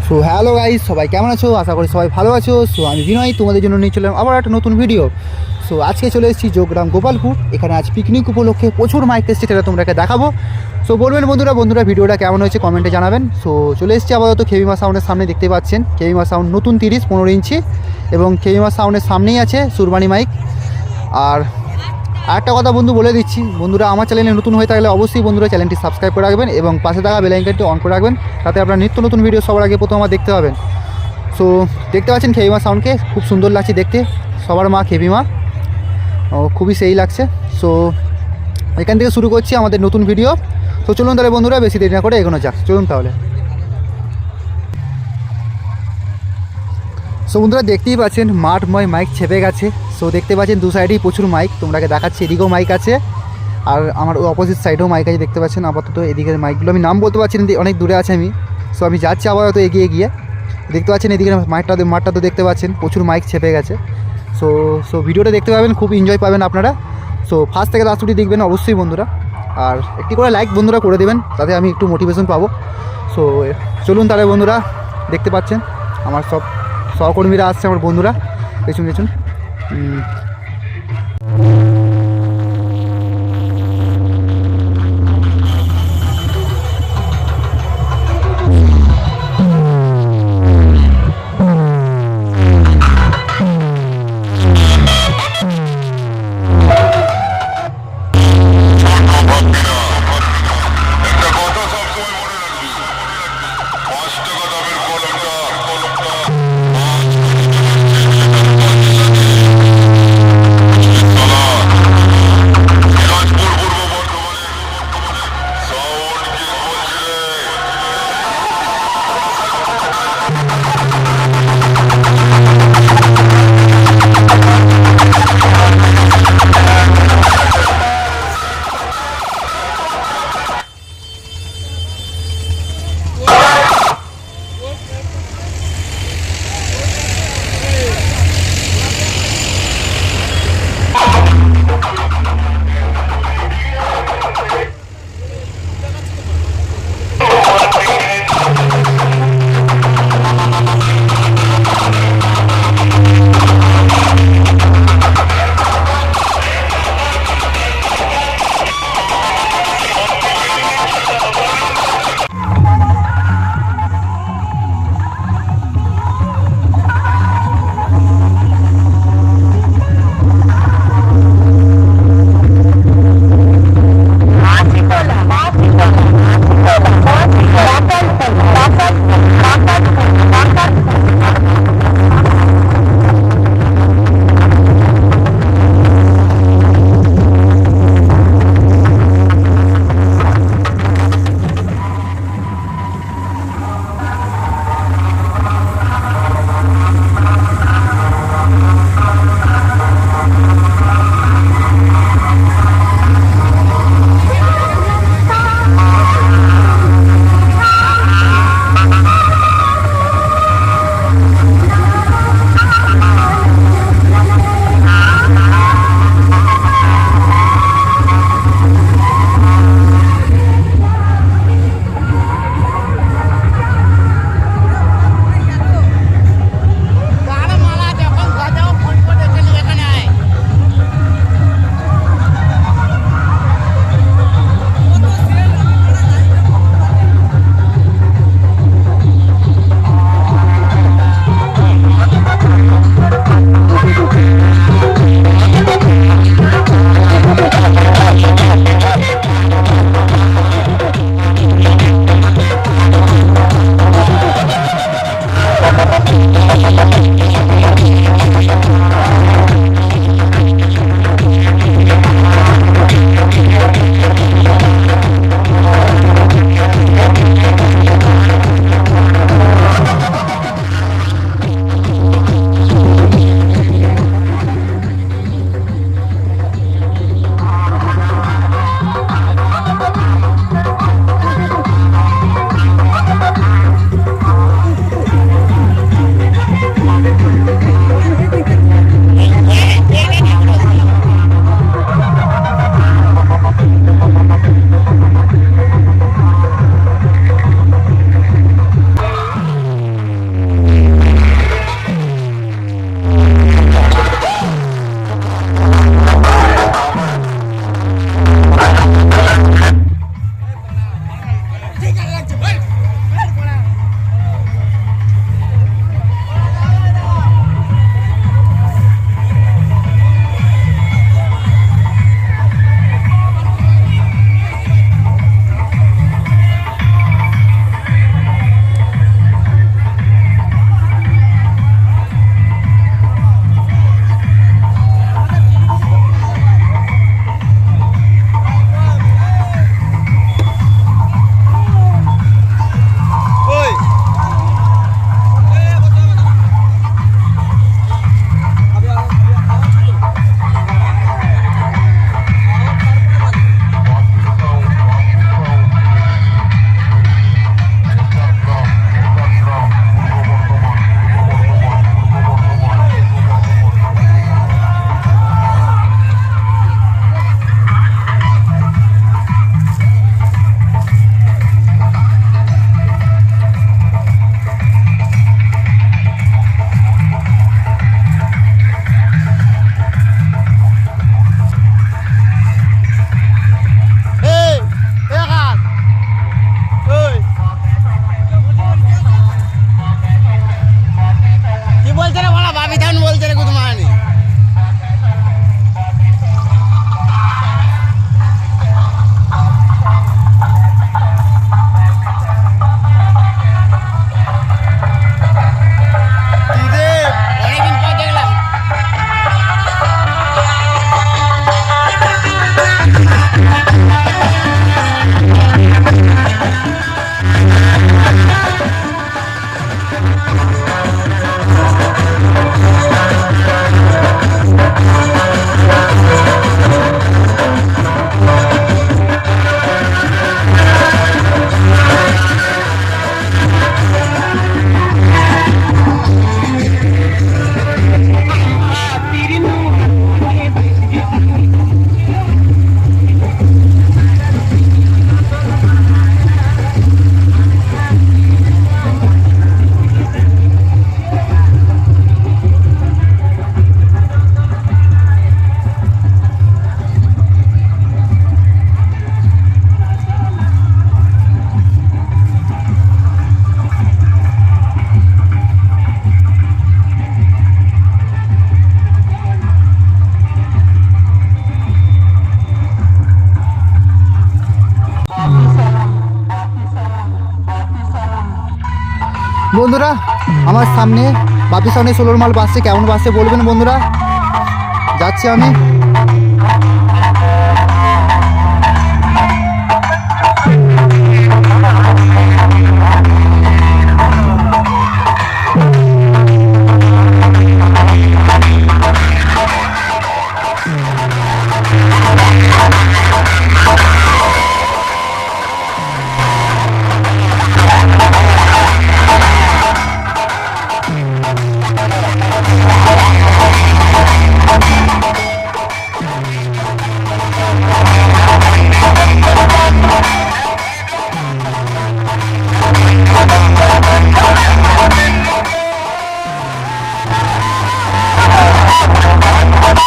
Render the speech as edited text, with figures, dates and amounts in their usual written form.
So hello guys, সবাই কেমন আছো? আশা করি সবাই ভালো আছো। সো আমি বিনয়, তোমাদের জন্য নিয়ে চললাম আবার একটা নতুন ভিডিও। সো আজকে চলে এসেছি যোগগ্রাম গোপালপুর। এখানে আজ পিকনিক উপলক্ষে প্রচুর মাইক এসেছে, সেটা তোমাদেরকে দেখাবো। সো বলবেন বন্ধুরা ভিডিওটা কেমন হয়েছে কমেন্টে জানাবেন। সো চলে এসেছি আপাতত কেভিমা সাউন্ডের সামনে, দেখতে পাচ্ছেন কেভিমা সাউন্ড নতুন 30-15 ইঞ্চি, এবং কেভিমা সাউন্ডের সামনেই আছে সুরবানি মাইক। আর একটা কথা বন্ধু বলে দিচ্ছি, বন্ধুরা আমার চ্যানেলে নতুন হয়ে থাকলে অবশ্যই বন্ধুরা চ্যানেলটি সাবস্ক্রাইব করে রাখবেন এবং পাশে থাকা বেল আইকনটি অন করে রাখবেন, তাতে আপনারা নিত্য নতুন ভিডিও সবার আগে প্রথম আমার দেখতে পাবেন। সো দেখতে পাচ্ছেন কেভিমা সাউন্ডকে, খুব সুন্দর লাগছে দেখতে, সবার মা কেভিমা, খুবই সেই লাগছে। সো এখান থেকে শুরু করছি আমাদের নতুন ভিডিও। তো চলুন তাহলে বন্ধুরা, বেশি দেরি না করে এগোনো যাক, চলুন তাহলে। সো বন্ধুরা দেখতেই পাচ্ছেন মাঠময় মাইক ছেপে গেছে। সো দেখতে পাচ্ছেন দু সাইডেই প্রচুর মাইক, তোমাকে দেখাচ্ছি। এদিকেও মাইক আছে আর আমার অপোজিট সাইডেও মাইক আছে, দেখতে পাচ্ছেন। আপাতত এদিকের মাইকগুলো আমি নাম বলতে পারছি না, অনেক দূরে আছে আমি। সো আমি যাচ্ছি আপাতত এগিয়ে গিয়ে। দেখতে পাচ্ছেন এদিকের মাঠটা তো দেখতে পাচ্ছেন প্রচুর মাইক ছেপে গেছে। সো সো ভিডিওটা দেখতে পাবেন, খুব এনজয় পাবেন আপনারা। সো ফার্স্ট থেকে লাস্ট অবধি দেখবেন অবশ্যই বন্ধুরা, আর একটি করে লাইক বন্ধুরা করে দেবেন, তাতে আমি একটু মোটিভেশন পাবো। সো চলুন তাহলে বন্ধুরা, দেখতে পাচ্ছেন আমার সব সহকর্মীরা আসছে, আমার বন্ধুরা পেছন পেছন। বন্ধুরা আমার সামনে বাপি সামনে 16 মাল বাসছে, কেমন বাসছে বলবেন বন্ধুরা। যাচ্ছি আমি।